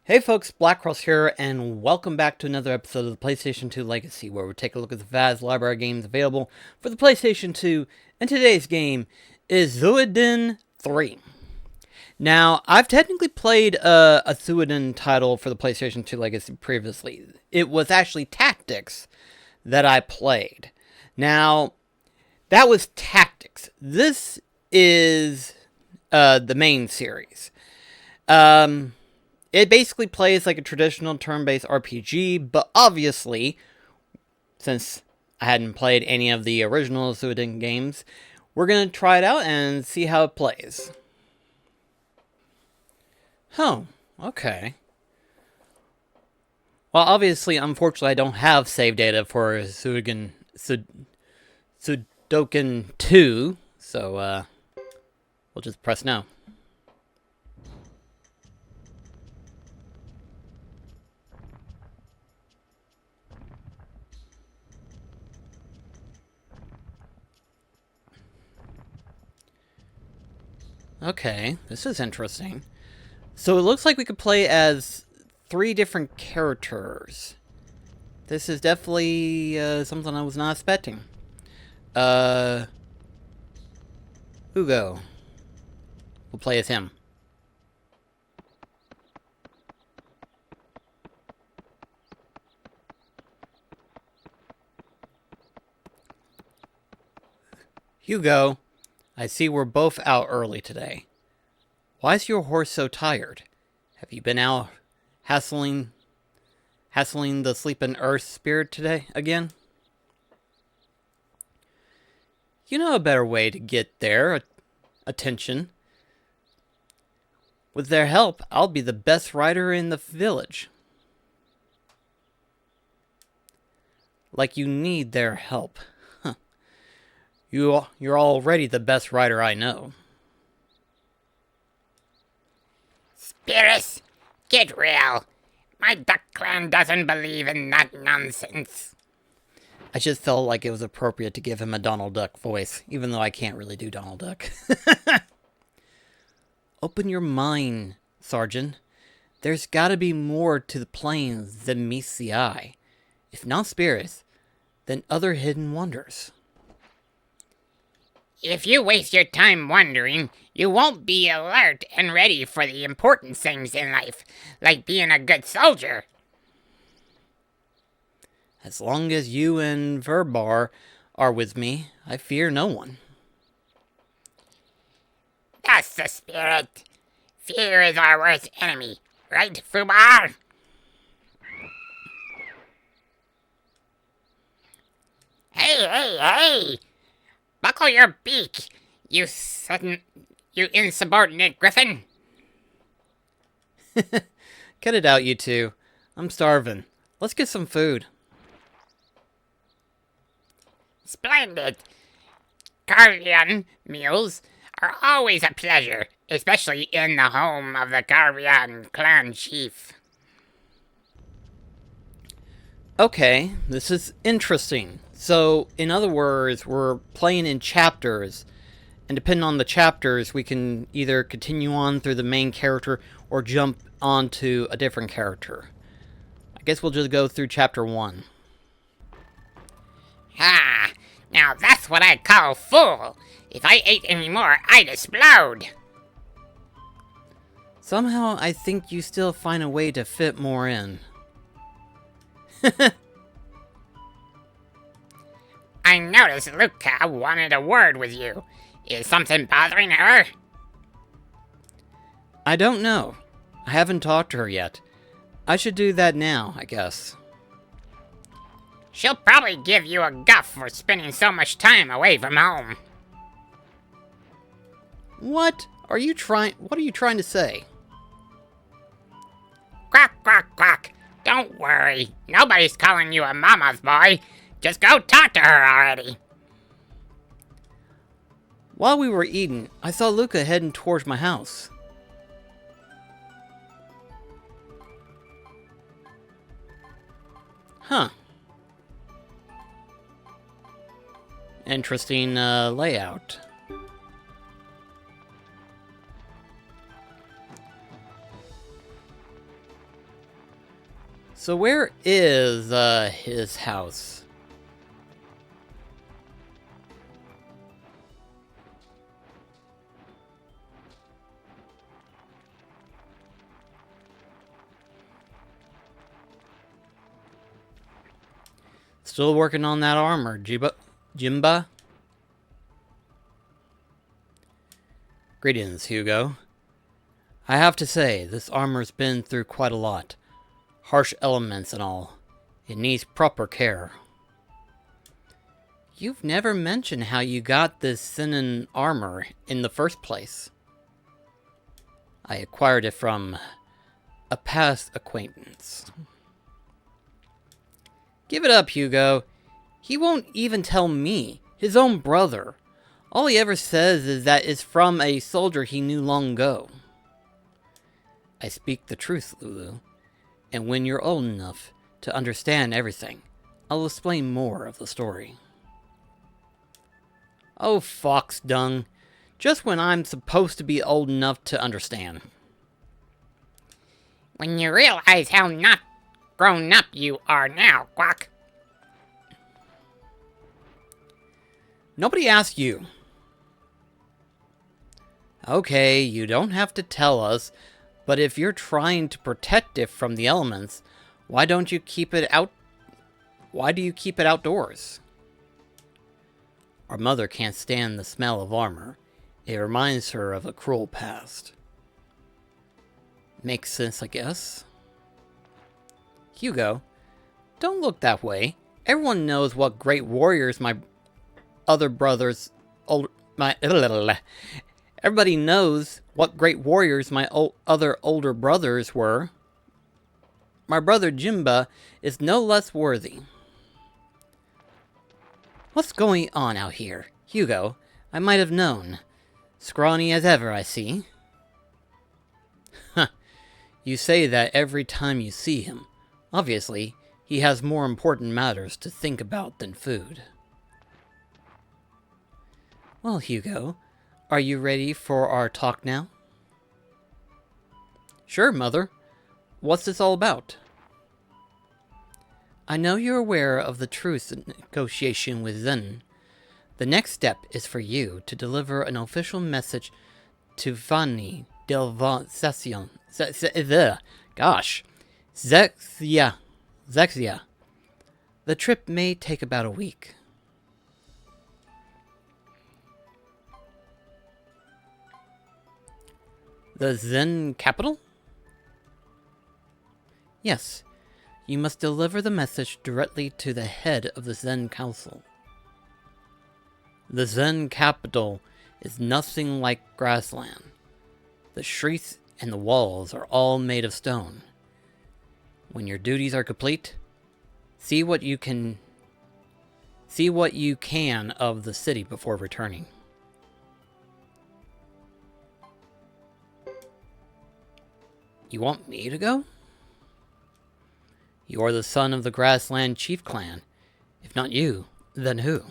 Hey folks, Blackcross here, and welcome back to another episode of the PlayStation 2 Legacy, where we take a look at the vast library of games available for the PlayStation 2, and today's game is Suikoden 3. Now, I've technically played a Suikoden title for the PlayStation 2 Legacy previously. It was actually Tactics that I played. Now, that was Tactics. This is the main series. It basically plays like a traditional turn-based RPG, but obviously, since I hadn't played any of the original Suikoden games, we're going to try it out and see how it plays. Oh, okay. Well, obviously, unfortunately, I don't have save data for Suikoden 2, so we'll just press no. Okay, this is interesting. So it looks like we could play as 3 different characters. This is definitely something I was not expecting. Hugo. We'll play as him. Hugo, I see we're both out early today. Why is your horse so tired? Have you been out hassling the sleeping earth spirit today again? You know a better way to get their attention. With their help, I'll be the best rider in the village. Like you need their help. Huh. You're already the best rider I know. Spirits, get real. My duck clan doesn't believe in that nonsense. I just felt like it was appropriate to give him a Donald Duck voice, even though I can't really do Donald Duck. Open your mind, Sergeant. There's gotta be more to the plains than meets the eye. If not spirits, then other hidden wonders. If you waste your time wondering, you won't be alert and ready for the important things in life, like being a good soldier. As long as you and Verbar are with me, I fear no one. That's the spirit. Fear is our worst enemy, right, Fubar? Hey! Buckle your beak, you insubordinate griffin. Cut it out, you two. I'm starving. Let's get some food. Splendid. Carvian meals are always a pleasure, especially in the home of the Carvian clan chief. Okay, this is interesting. So, in other words, we're playing in chapters, and depending on the chapters, we can either continue on through the main character or jump onto a different character. I guess we'll just go through chapter 1. Ah, now that's what I call full. If I ate any more, I'd explode. Somehow, I think you still find a way to fit more in. I noticed Luca wanted a word with you. Is something bothering her? I don't know. I haven't talked to her yet. I should do that now, I guess. She'll probably give you a guff for spending so much time away from home. What are you trying to say? Quack, quack, quack. Don't worry. Nobody's calling you a mama's boy. Just go talk to her already. While we were eating, I saw Luca heading towards my house. Huh. Interesting layout. So where is, his house? Still working on that armor, Jimba? Greetings, Hugo. I have to say, this armor's been through quite a lot. Harsh elements and all. It needs proper care. You've never mentioned how you got this Sinan armor in the first place. I acquired it from a past acquaintance. Give it up, Hugo. He won't even tell me, his own brother. All he ever says is that it's from a soldier he knew long ago. I speak the truth, Lulu. And when you're old enough to understand everything, I'll explain more of the story. Oh, fox dung. Just when I'm supposed to be old enough to understand. When you realize how not grown up you are now, Quack. Nobody asked you. Okay, you don't have to tell us, but if you're trying to protect it from the elements, why don't you keep it out? Why do you keep it outdoors? Our mother can't stand the smell of armor. It reminds her of a cruel past. Makes sense, I guess. Hugo, don't look that way. Everyone knows what great warriors my other brothers... Everybody knows what great warriors my other older brothers were. My brother Jimba is no less worthy. What's going on out here? Hugo, I might have known. Scrawny as ever, I see. Huh. You say that every time you see him. Obviously, he has more important matters to think about than food. Well, Hugo, are you ready for our talk now? Sure, Mother. What's this all about? I know you're aware of the truce negotiation with Zen. The next step is for you to deliver an official message to Fanny Delvancion. Zexia. The trip may take about a week. The Zen capital? Yes. You must deliver the message directly to the head of the Zen Council. The Zen capital is nothing like grassland. The streets and the walls are all made of stone. When your duties are complete, see what you can of the city before returning. You want me to go? You are the son of the Grassland Chief Clan. If not you, then who?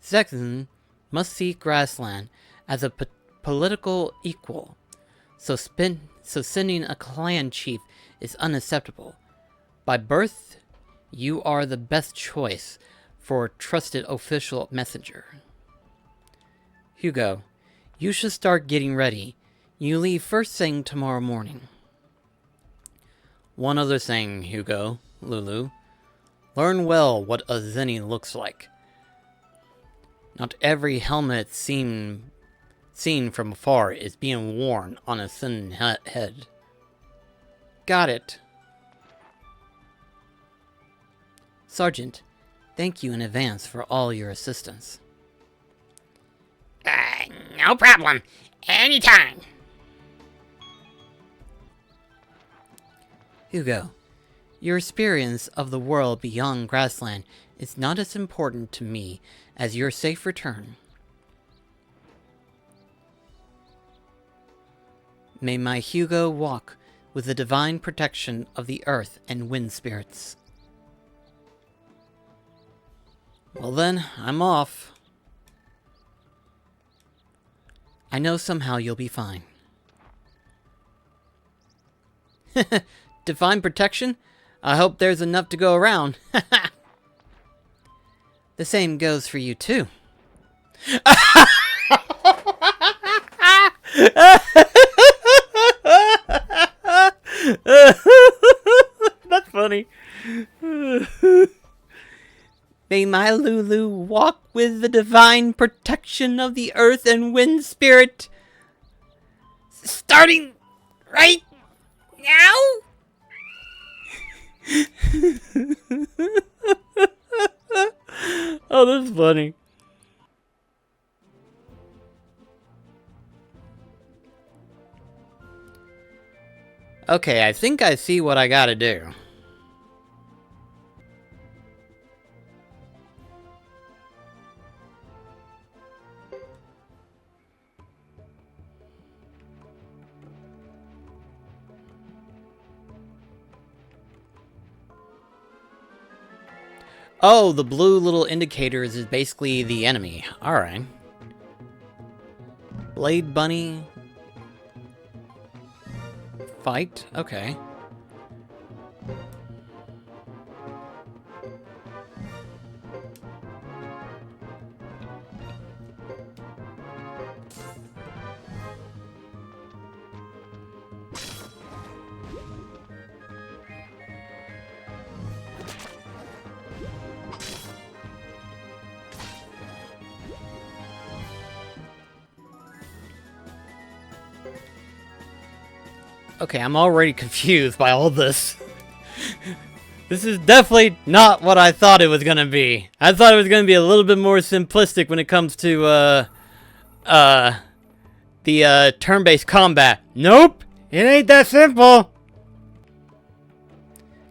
Zexen must see Grassland as a political equal, so sending a clan chief is unacceptable. By birth, you are the best choice for a trusted official messenger. Hugo, you should start getting ready. You leave first thing tomorrow morning. One other thing, Hugo, Lulu. Learn well what a Zenny looks like. Not every helmet seen from afar is being worn on a thin head. Got it. Sergeant, thank you in advance for all your assistance. No problem. Anytime. Hugo, your experience of the world beyond Grassland is not as important to me as your safe return. May my Hugo walk with the divine protection of the earth and wind spirits. Well then, I'm off. I know somehow you'll be fine. divine protection? I hope there's enough to go around. The same goes for you, too. That's funny. May my Lulu walk with the divine protection of the earth and wind spirit. Starting right now? Oh, that's funny. Okay, I think I see what I gotta do. Oh, the blue little indicators is basically the enemy. Alright. Blade Bunny. Fight? Okay. Okay, I'm already confused by all this. This is definitely not what I thought it was gonna be. I thought it was gonna be a little bit more simplistic when it comes to, the turn-based combat. Nope! It ain't that simple!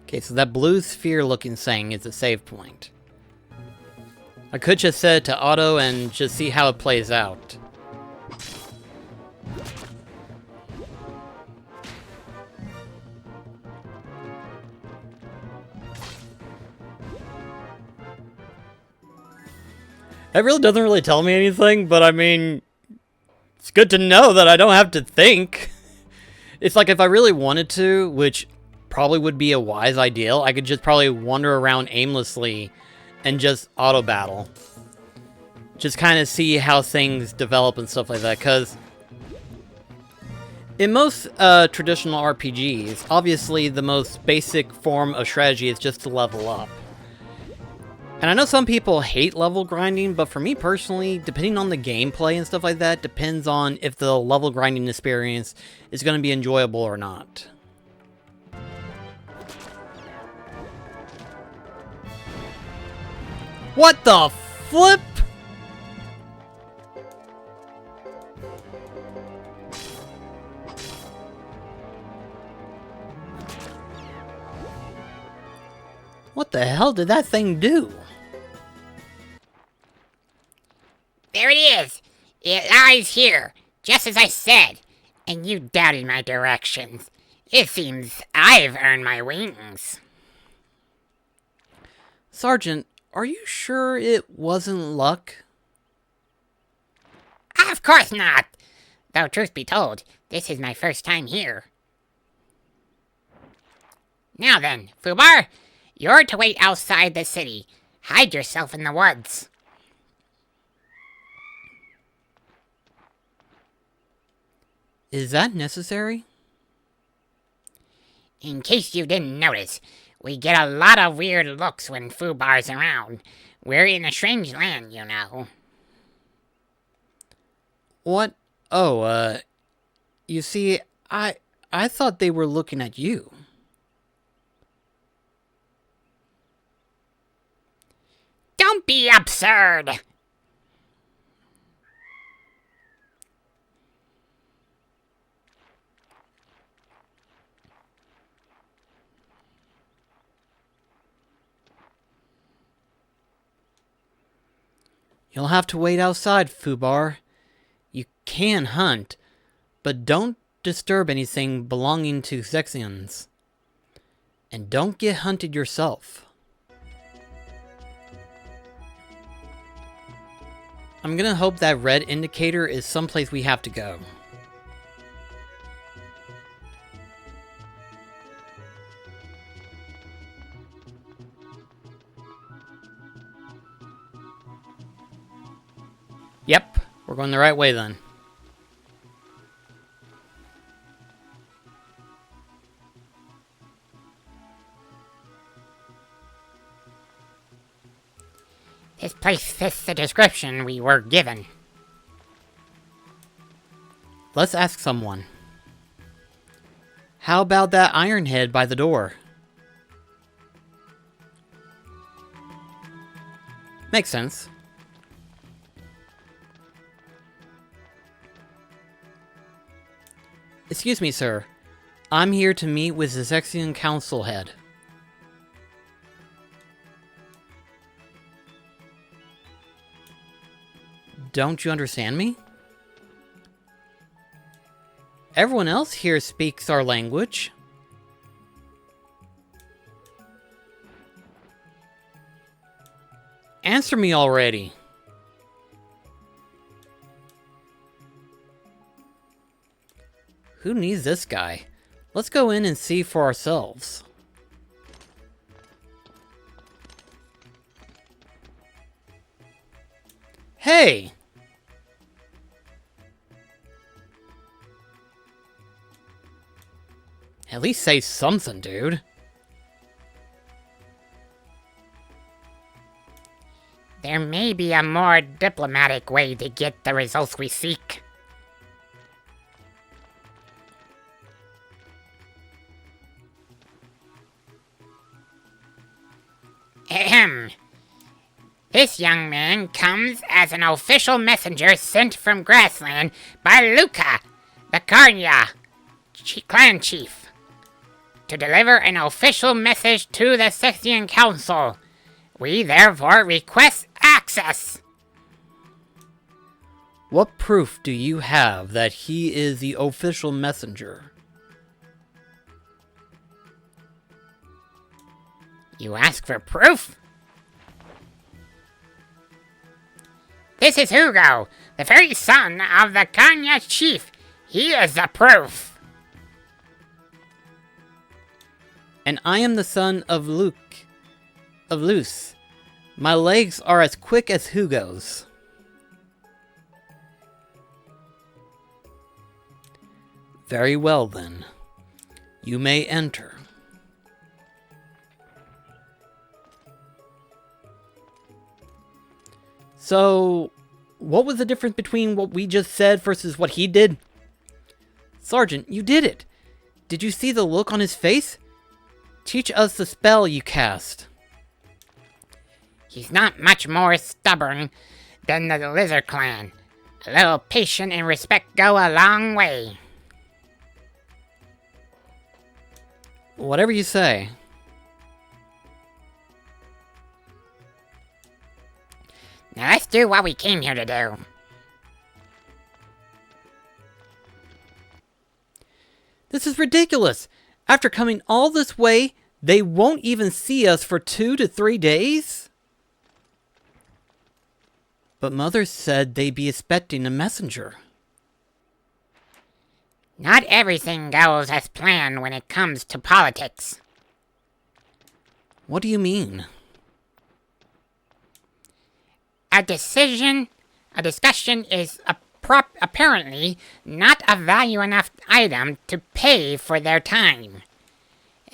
Okay, so that blue sphere-looking thing is a save point. I could just set it to auto and just see how it plays out. That really doesn't really tell me anything, but I mean, it's good to know that I don't have to think. It's like if I really wanted to, which probably would be a wise ideal, I could just probably wander around aimlessly and just auto battle. Just kind of see how things develop and stuff like that, because in most traditional RPGs, obviously the most basic form of strategy is just to level up. And I know some people hate level grinding, but for me personally, depending on the gameplay and stuff like that, depends on if the level grinding experience is going to be enjoyable or not. What the flip? What the hell did that thing do? There it is. It lies here, just as I said. And you doubted my directions. It seems I've earned my wings. Sergeant, are you sure it wasn't luck? Of course not. Though truth be told, this is my first time here. Now then, Fubar, you're to wait outside the city. Hide yourself in the woods. Is that necessary? In case you didn't notice, we get a lot of weird looks when Fubar's around. We're in a strange land, you know. What? Oh, you see, I thought they were looking at you. Don't be absurd! You'll have to wait outside, Fubar. You can hunt, but don't disturb anything belonging to Zexians. And don't get hunted yourself. I'm gonna hope that red indicator is someplace we have to go. We're going the right way then. This place fits the description we were given. Let's ask someone. How about that iron head by the door? Makes sense. Excuse me, sir. I'm here to meet with the Section Council head. Don't you understand me? Everyone else here speaks our language. Answer me already. Who needs this guy? Let's go in and see for ourselves. Hey! At least say something, dude. There may be a more diplomatic way to get the results we seek. Ahem. This young man comes as an official messenger sent from Grassland by Luca, the Karnya clan chief, to deliver an official message to the Section Council. We therefore request access. What proof do you have that he is the official messenger? You ask for proof? This is Hugo, the very son of the Kanya chief. He is the proof. And I am the son of Luce. My legs are as quick as Hugo's. Very well then. You may enter. So, what was the difference between what we just said versus what he did? Sergeant, you did it! Did you see the look on his face? Teach us the spell you cast. He's not much more stubborn than the Lizard Clan. A little patience and respect go a long way. Whatever you say. Now let's do what we came here to do. This is ridiculous! After coming all this way, they won't even see us for 2 to 3 days? But Mother said they'd be expecting a messenger. Not everything goes as planned when it comes to politics. What do you mean? A discussion is apparently not a value enough item to pay for their time.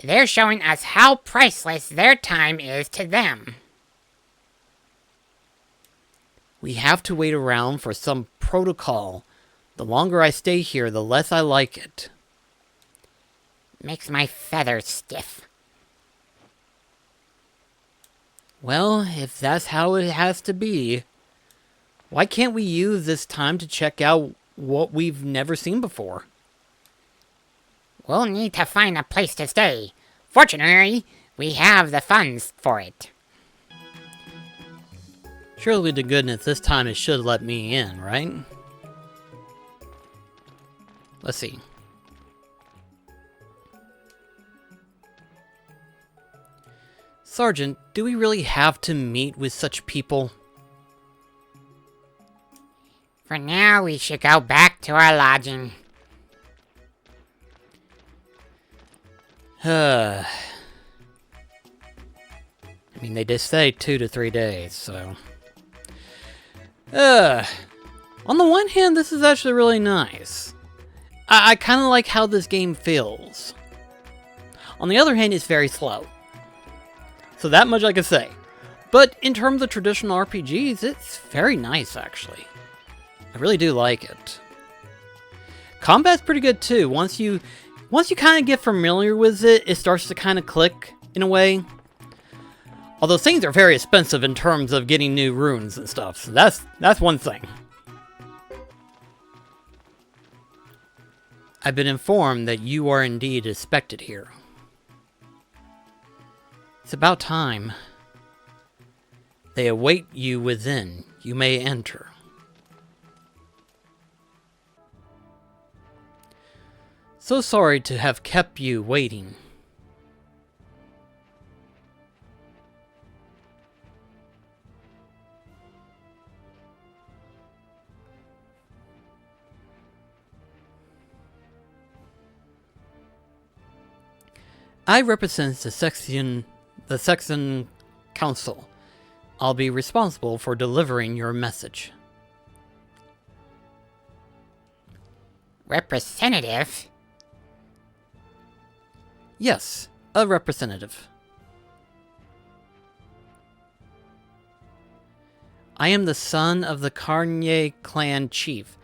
They're showing us how priceless their time is to them. We have to wait around for some protocol. The longer I stay here, the less I like it. Makes my feathers stiff. Well, if that's how it has to be, why can't we use this time to check out what we've never seen before? We'll need to find a place to stay. Fortunately, we have the funds for it. Surely to goodness this time it should let me in, right? Let's see. Sergeant, do we really have to meet with such people? For now, we should go back to our lodging. I mean, they did say 2 to 3 days, so... On the one hand, this is actually really nice. I kind of like how this game feels. On the other hand, it's very slow. So that much I can say. But in terms of traditional RPGs, it's very nice, actually. I really do like it. Combat's pretty good, too. Once you kind of get familiar with it, it starts to kind of click, in a way. Although things are very expensive in terms of getting new runes and stuff, so that's one thing. I've been informed that you are indeed expected here. It's about time. They await you within. You may enter. So sorry to have kept you waiting. I represent the Section Council. I'll be responsible for delivering your message. Representative? Yes, a representative. I am the son of the Karnye clan chief.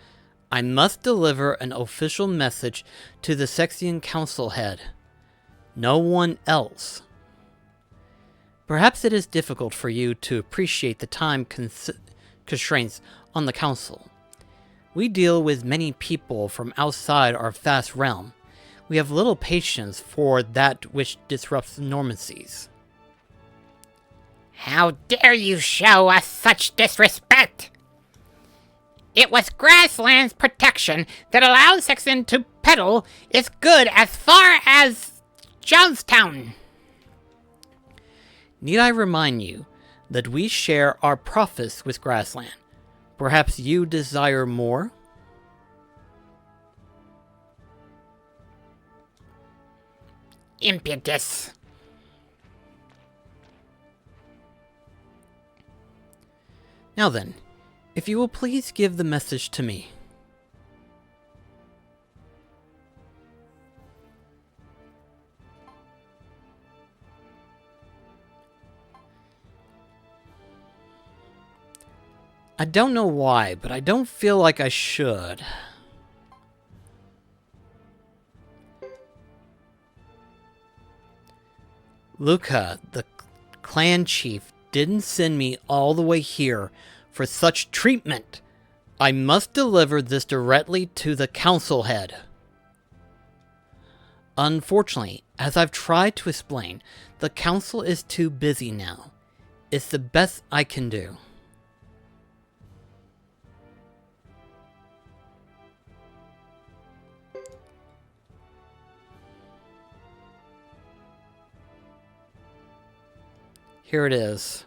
I must deliver an official message to the Section Council head. No one else. Perhaps it is difficult for you to appreciate the time constraints on the council. We deal with many people from outside our vast realm. We have little patience for that which disrupts normancies. How dare you show us such disrespect? It was Grassland's protection that allowed Sexton to peddle its good as far as Jonestown. Need I remind you that we share our profits with Grassland? Perhaps you desire more? Impetus. Now then, if you will please give the message to me. I don't know why, but I don't feel like I should. Luca, the clan chief, didn't send me all the way here for such treatment. I must deliver this directly to the council head. Unfortunately, as I've tried to explain, the council is too busy now. It's the best I can do. Here it is.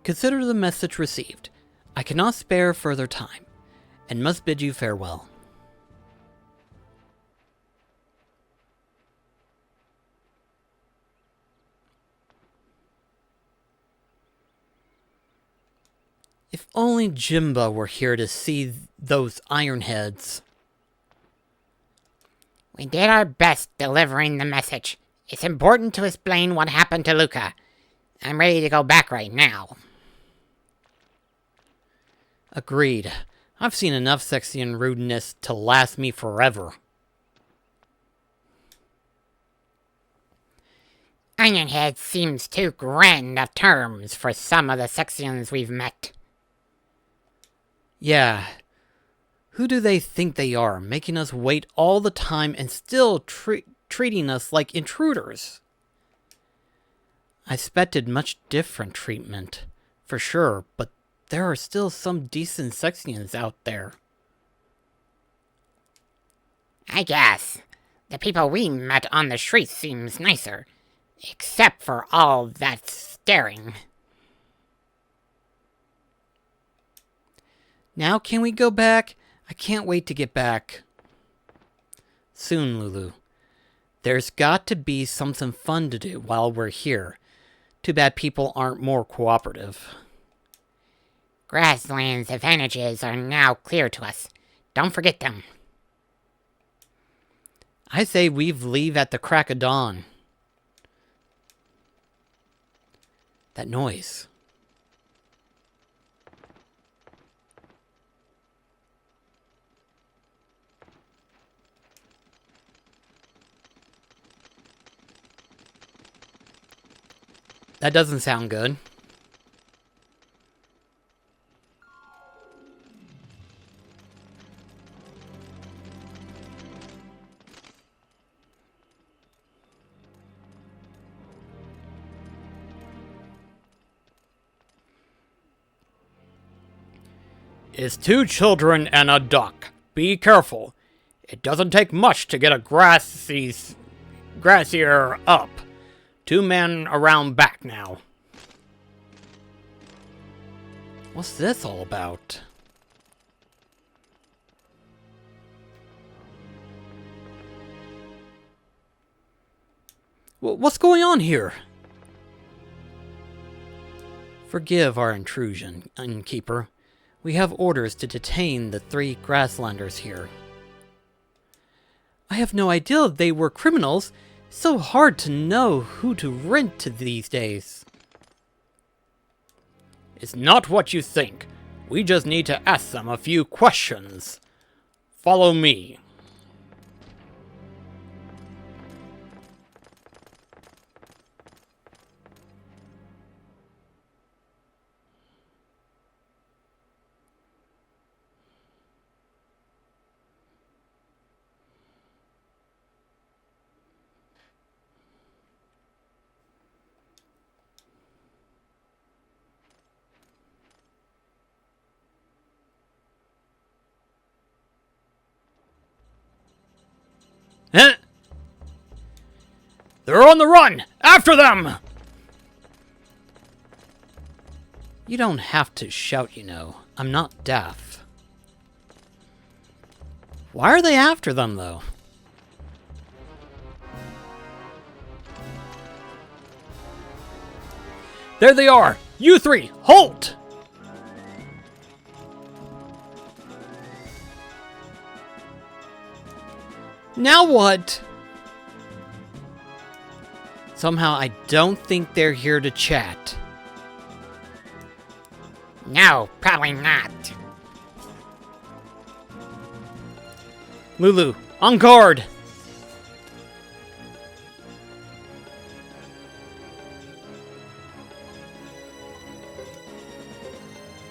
Consider the message received. I cannot spare further time, and must bid you farewell. If only Jimba were here to see those ironheads. We did our best delivering the message. It's important to explain what happened to Luca. I'm ready to go back right now. Agreed. I've seen enough Sexian rudeness to last me forever. Ironhead seems too grand of terms for some of the Sexians we've met. Yeah. Who do they think they are, making us wait all the time and still treating us like intruders? I expected much different treatment, for sure, but there are still some decent Sexians out there. I guess. The people we met on the street seems nicer, except for all that staring. Now can we go back? I can't wait to get back. Soon, Lulu. There's got to be something fun to do while we're here. Too bad people aren't more cooperative. Grassland's advantages are now clear to us. Don't forget them. I say we leave at the crack of dawn. That noise. That doesn't sound good. It's 2 children and a duck. Be careful. It doesn't take much to get a grassier up. 2 men around back now. What's this all about? What's going on here? Forgive our intrusion, innkeeper. We have orders to detain the 3 grasslanders here. I have no idea they were criminals. So hard to know who to rent to these days. It's not what you think. We just need to ask them a few questions. Follow me. Huh? They're on the run! After them! You don't have to shout, you know. I'm not deaf. Why are they after them, though? There they are! You 3, halt! Now what? Somehow I don't think they're here to chat. No, probably not. Lulu, on guard!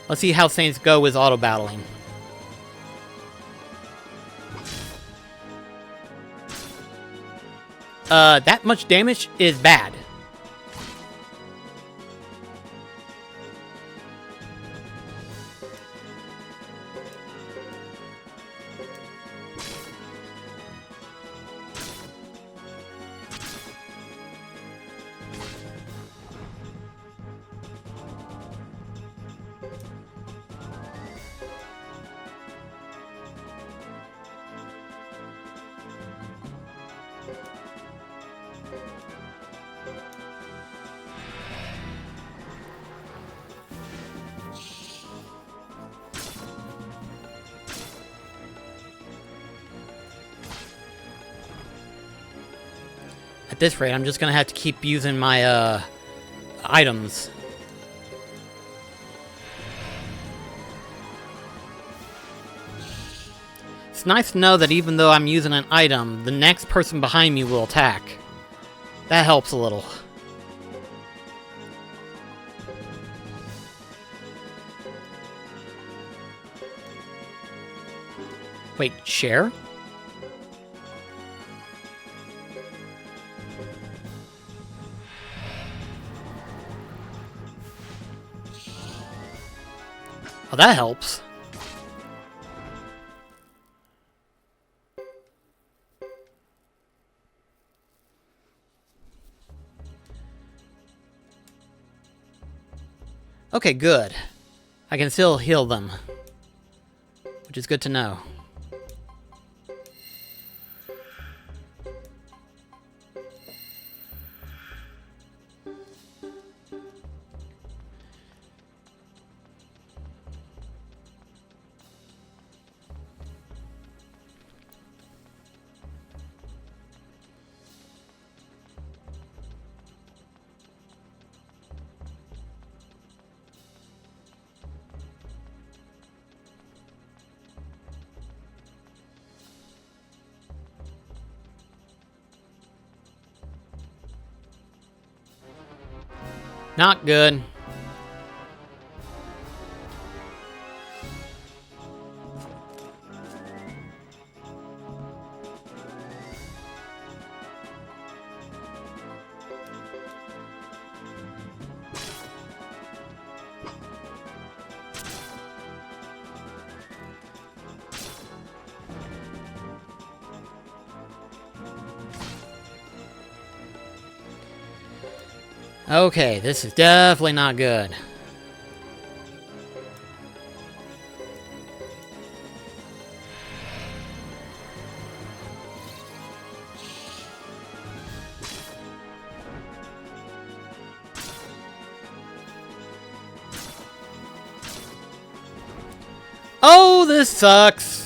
Let's see how things go with auto-battling. That much damage is bad. At this rate, I'm just gonna have to keep using my, items. It's nice to know that even though I'm using an item, the next person behind me will attack. That helps a little. Wait, share? Oh, that helps. Okay, good. I can still heal them, which is good to know. Not good. Okay, this is definitely not good. Oh, this sucks.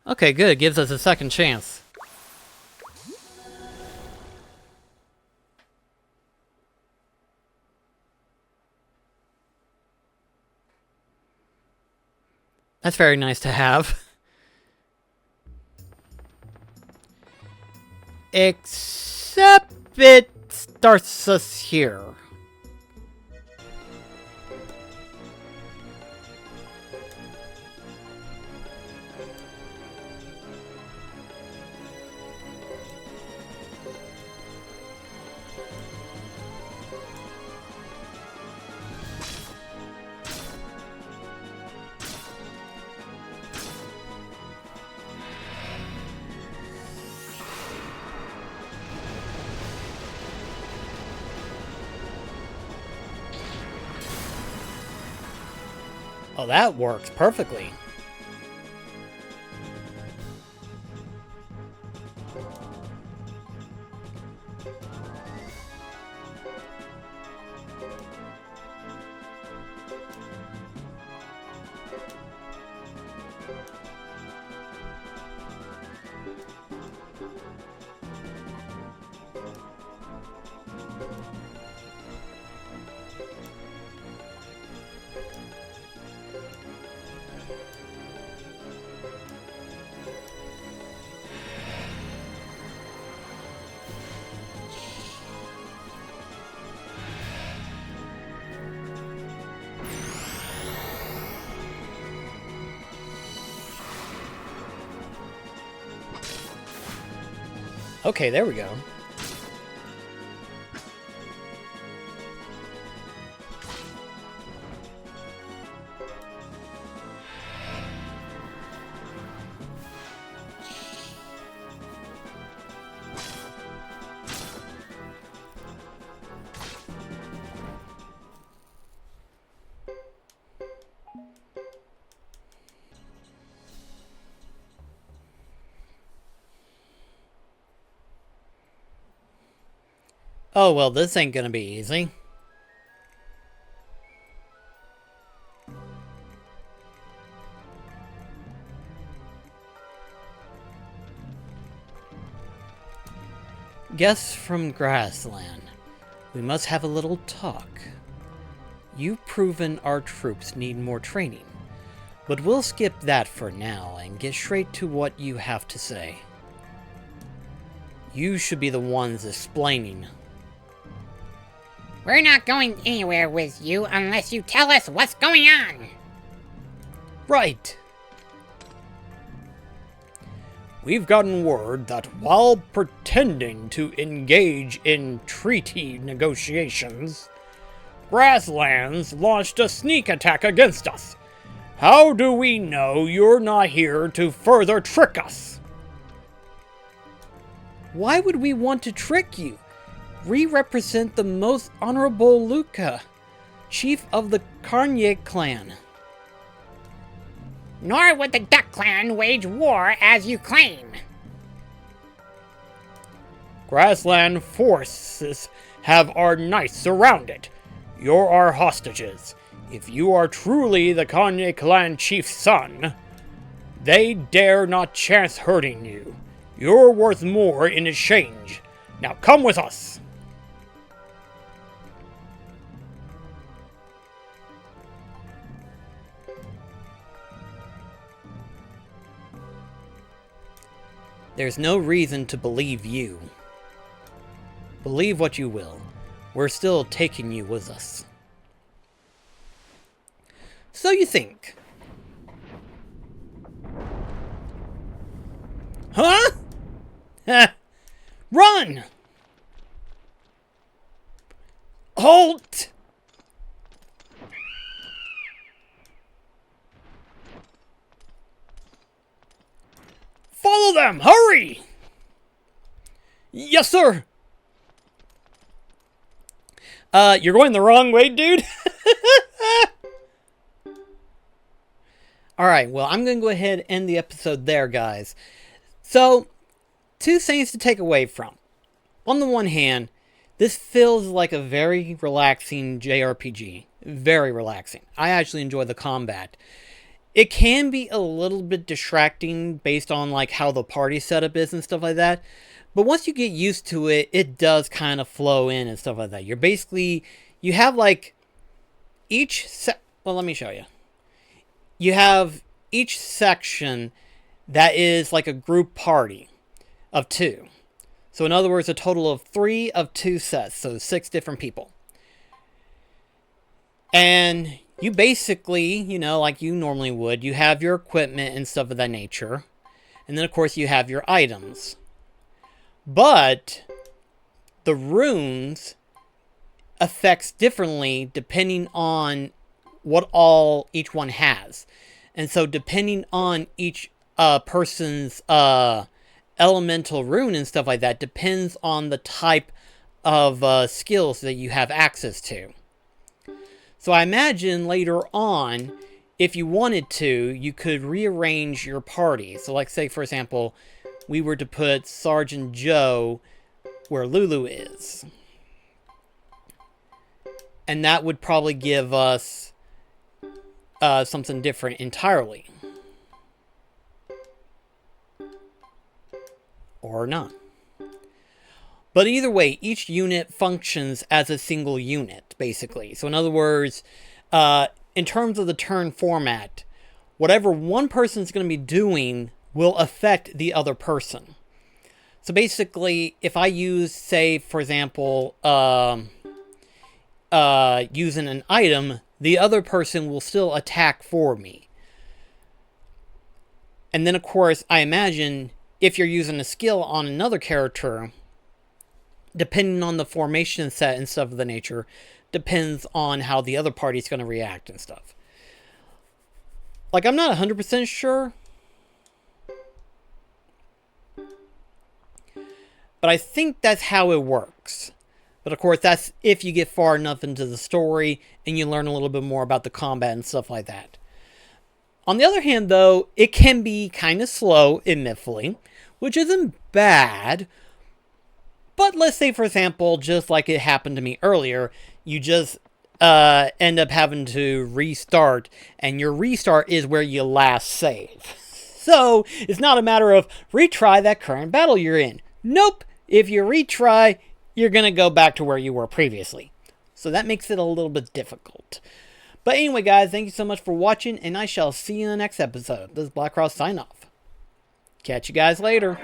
Okay, good. Gives us a second chance. That's very nice to have. Except it starts us here. Oh, that works perfectly. Okay, there we go. Oh, well, this ain't gonna be easy. Guests from Grassland. We must have a little talk. You've proven our troops need more training, but we'll skip that for now and get straight to what you have to say. You should be the ones explaining. We're not going anywhere with you unless you tell us what's going on. Right. We've gotten word that while pretending to engage in treaty negotiations, Grasslands launched a sneak attack against us. How do we know you're not here to further trick us? Why would we want to trick you? We represent the most honorable Luca, chief of the Karnye clan. Nor would the Duck Clan wage war as you claim. Grassland forces have our knights surrounded. You're our hostages. If you are truly the Kanye clan chief's son, they dare not chance hurting you. You're worth more in exchange. Now come with us. There's no reason to believe you. Believe what you will. We're still taking you with us. So you think. Huh? Run! Halt! Follow them! Hurry! Yes, sir! You're going the wrong way, dude. Alright, well, I'm going to go ahead and end the episode there, guys. So, two things to take away from. On the one hand, this feels like a very relaxing JRPG. Very relaxing. I actually enjoy the combat. It can be a little bit distracting based on like how the party setup is and stuff like that. But once you get used to it, it does kind of flow in and stuff like that. You're basically, you have like well, let me show you. You have each section that is like a group party of 2. So in other words, a total of 3 of 2 sets. So 6 different people. And you basically, you know, like you normally would, you have your equipment and stuff of that nature. And then, of course, you have your items. But the runes affects differently depending on what all each one has. And so depending on each person's elemental rune and stuff like that depends on the type of skills that you have access to. So I imagine later on, if you wanted to, you could rearrange your party. So like say, for example, we were to put Sergeant Joe where Lulu is. And that would probably give us something different entirely. Or not. But either way, each unit functions as a single unit, basically. So in other words, in terms of the turn format, whatever one person's going to be doing will affect the other person. So basically, if I use, say, for example, using an item, the other person will still attack for me. And then, of course, I imagine if you're using a skill on another character, depending on the formation set and stuff of the nature, depends on how the other party's going to react and stuff. Like, I'm not 100% sure, but I think that's how it works. But of course, that's if you get far enough into the story and you learn a little bit more about the combat and stuff like that. On the other hand, though, it can be kind of slow, admittedly, which isn't bad. But let's say, for example, just like it happened to me earlier, you just end up having to restart, and your restart is where you last save. So, it's not a matter of retry that current battle you're in. Nope, if you retry, you're going to go back to where you were previously. So that makes it a little bit difficult. But anyway, guys, thank you so much for watching, and I shall see you in the next episode. This is Black Cross sign off. Catch you guys later.